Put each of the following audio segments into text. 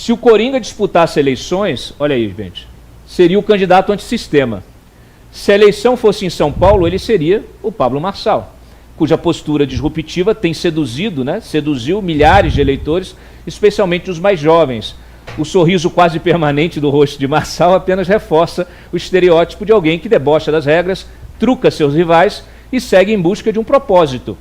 Se o Coringa disputasse eleições, olha aí, gente, seria o candidato antissistema. Se a eleição fosse em São Paulo, ele seria o Pablo Marçal, cuja postura disruptiva tem seduziu milhares de eleitores, especialmente os mais jovens. O sorriso quase permanente do rosto de Marçal apenas reforça o estereótipo de alguém que debocha das regras, truca seus rivais e segue em busca de um propósito.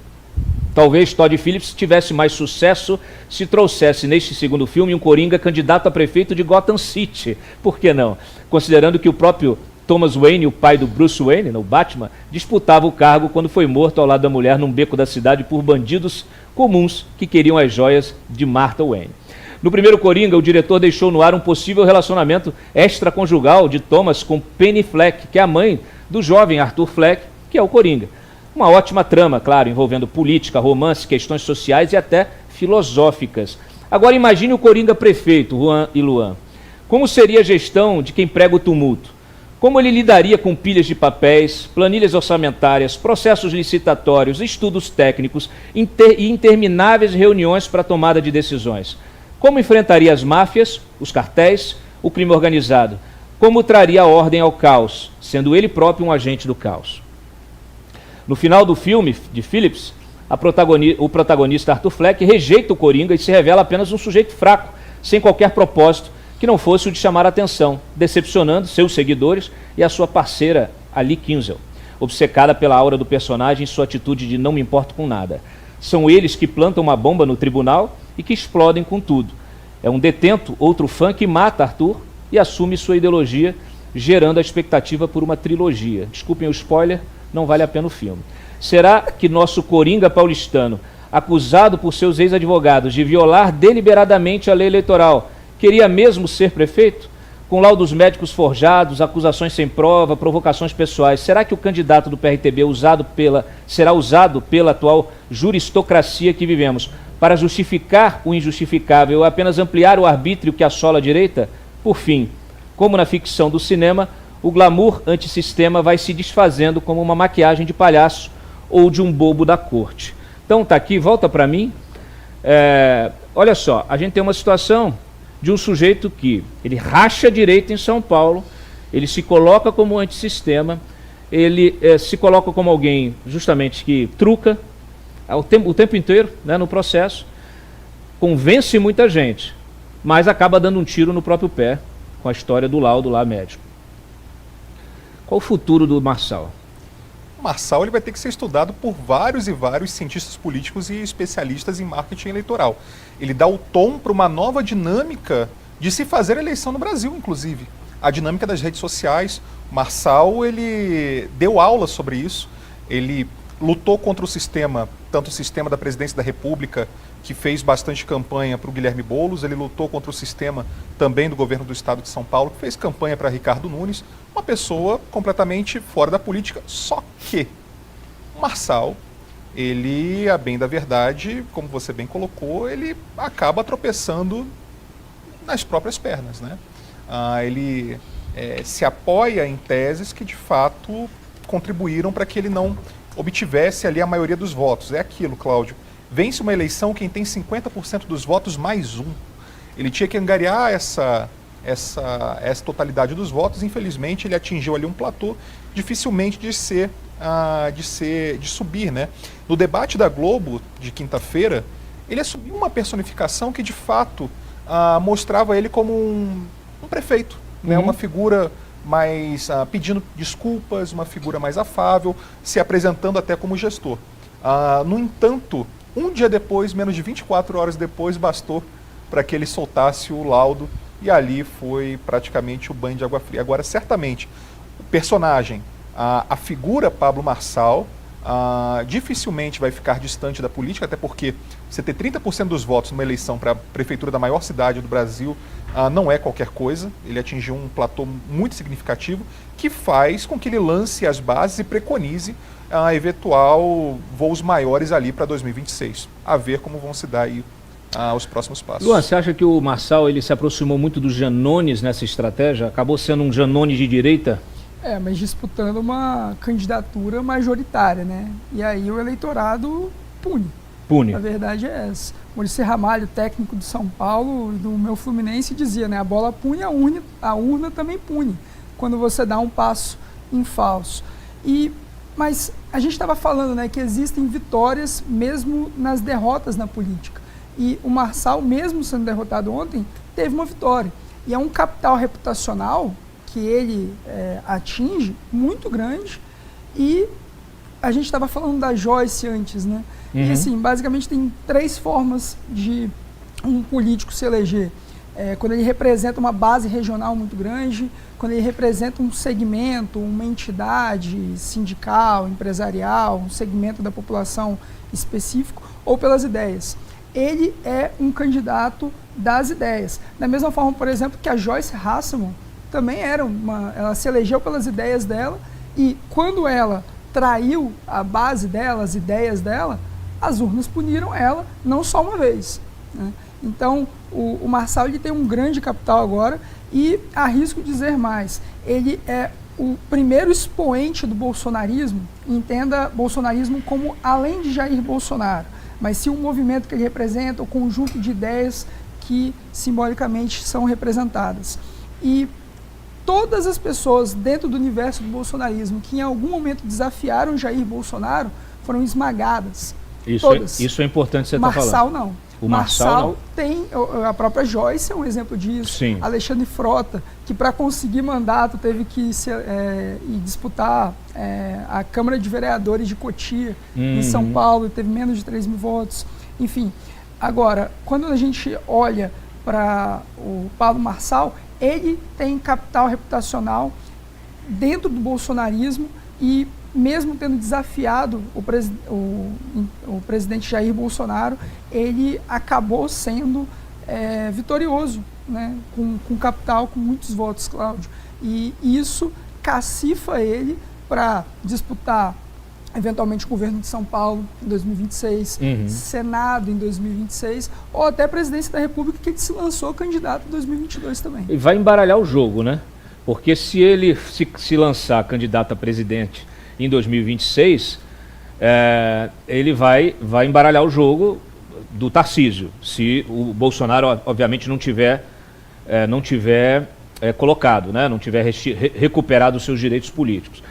Talvez Todd Phillips tivesse mais sucesso se trouxesse neste segundo filme um Coringa candidato a prefeito de Gotham City. Por que não? Considerando que o próprio Thomas Wayne, o pai do Bruce Wayne, o Batman, disputava o cargo quando foi morto ao lado da mulher num beco da cidade por bandidos comuns que queriam as joias de Martha Wayne. No primeiro Coringa, o diretor deixou no ar um possível relacionamento extraconjugal de Thomas com Penny Fleck, que é a mãe do jovem Arthur Fleck, que é o Coringa. Uma ótima trama, claro, envolvendo política, romance, questões sociais e até filosóficas. Agora imagine o Coringa prefeito, Juan e Luan. Como seria a gestão de quem prega o tumulto? Como ele lidaria com pilhas de papéis, planilhas orçamentárias, processos licitatórios, estudos técnicos e intermináveis reuniões para a tomada de decisões? Como enfrentaria as máfias, os cartéis, o crime organizado? Como traria ordem ao caos, sendo ele próprio um agente do caos? No final do filme de Phillips, o protagonista Arthur Fleck rejeita o Coringa e se revela apenas um sujeito fraco, sem qualquer propósito, que não fosse o de chamar a atenção, decepcionando seus seguidores e a sua parceira, Ali Kinsel, obcecada pela aura do personagem e sua atitude de não me importo com nada. São eles que plantam uma bomba no tribunal e que explodem com tudo. É um detento, outro fã, que mata Arthur e assume sua ideologia, gerando a expectativa por uma trilogia. Desculpem o spoiler, não vale a pena o filme. Será que nosso Coringa paulistano, acusado por seus ex-advogados de violar deliberadamente a lei eleitoral, queria mesmo ser prefeito? Com laudos médicos forjados, acusações sem prova, provocações pessoais, será que o candidato do PRTB será usado pela atual juristocracia que vivemos para justificar o injustificável ou apenas ampliar o arbítrio que assola a direita? Por fim, como na ficção do cinema, o glamour antissistema vai se desfazendo como uma maquiagem de palhaço ou de um bobo da corte. Então tá aqui, volta para mim. Olha só, a gente tem uma situação de um sujeito que ele racha a direita em São Paulo, ele se coloca como antissistema, ele se coloca como alguém justamente que truca o tempo inteiro, né, no processo, convence muita gente, mas acaba dando um tiro no próprio pé com a história do laudo lá médico. Qual o futuro do Marçal? O Marçal ele vai ter que ser estudado por vários e vários cientistas políticos e especialistas em marketing eleitoral. Ele dá o tom para uma nova dinâmica de se fazer eleição no Brasil, inclusive. A dinâmica das redes sociais. O Marçal ele deu aula sobre isso. Ele lutou contra o sistema, tanto o sistema da presidência da República, que fez bastante campanha para o Guilherme Boulos, ele lutou contra o sistema também do governo do estado de São Paulo, que fez campanha para Ricardo Nunes, uma pessoa completamente fora da política. Só que o Marçal, ele, a bem da verdade, como você bem colocou, ele acaba tropeçando nas próprias pernas, né? Ele se apoia em teses que de fato contribuíram para que ele não obtivesse ali a maioria dos votos. É aquilo, Cláudio. Vence uma eleição quem tem 50% dos votos mais um. Ele tinha que angariar essa totalidade dos votos. Infelizmente, ele atingiu ali um platô dificilmente de subir, né? No debate da Globo de quinta-feira, ele assumiu uma personificação que de fato mostrava ele como um prefeito, né? Uma figura mais pedindo desculpas, uma figura mais afável, se apresentando até como gestor. No entanto, um dia depois, menos de 24 horas depois, bastou para que ele soltasse o laudo e ali foi praticamente o banho de água fria. Agora, certamente, o personagem, a figura Pablo Marçal, dificilmente vai ficar distante da política, até porque você ter 30% dos votos numa eleição para a prefeitura da maior cidade do Brasil não é qualquer coisa. Ele atingiu um platô muito significativo que faz com que ele lance as bases e preconize eventual voos maiores ali para 2026. A ver como vão se dar aí os próximos passos. Luan, você acha que o Marçal ele se aproximou muito dos Janones nessa estratégia? Acabou sendo um Janone de direita? Mas disputando uma candidatura majoritária, né? E aí o eleitorado pune. A verdade é essa. Muricy Ramalho, técnico de São Paulo, do meu Fluminense, dizia, né, a bola pune, a urna também pune, quando você dá um passo em falso. Mas a gente estava falando, né, que existem vitórias mesmo nas derrotas na política. E o Marçal, mesmo sendo derrotado ontem, teve uma vitória. E é um capital reputacional que ele atinge muito grande. E a gente estava falando da Joyce antes, né? E assim, basicamente tem 3 formas de um político se eleger. Quando ele representa uma base regional muito grande, quando ele representa um segmento, uma entidade sindical, empresarial, um segmento da população específico, ou pelas ideias. Ele é um candidato das ideias. Da mesma forma, por exemplo, que a Joyce Hasselman também ela se elegeu pelas ideias dela, e quando ela traiu a base dela, as ideias dela, as urnas puniram ela não só uma vez, né? Então, o Marçal ele tem um grande capital agora e arrisco dizer mais, ele é o primeiro expoente do bolsonarismo, entenda bolsonarismo como além de Jair Bolsonaro, mas sim um movimento que ele representa, o conjunto de ideias que simbolicamente são representadas. E todas as pessoas dentro do universo do bolsonarismo que em algum momento desafiaram Jair Bolsonaro foram esmagadas. Isso é importante você estar falando. Marçal não. O Marçal tem, a própria Joyce é um exemplo disso. Sim. Alexandre Frota, que para conseguir mandato teve que ir disputar a Câmara de Vereadores de Cotia, em São Paulo, teve menos de 3 mil votos. Enfim, agora, quando a gente olha para o Pablo Marçal, ele tem capital reputacional dentro do bolsonarismo e mesmo tendo desafiado o presidente Jair Bolsonaro, ele acabou sendo vitorioso, né, com capital, com muitos votos, Cláudio. E isso cacifa ele para disputar, eventualmente, o governo de São Paulo em 2026, Senado em 2026, ou até a presidência da República, que ele se lançou candidato em 2022 também. E vai embaralhar o jogo, né? Porque se ele se lançar candidato a presidente em 2026, ele vai embaralhar o jogo do Tarcísio, se o Bolsonaro, obviamente, não tiver colocado, né? Não tiver recuperado os seus direitos políticos.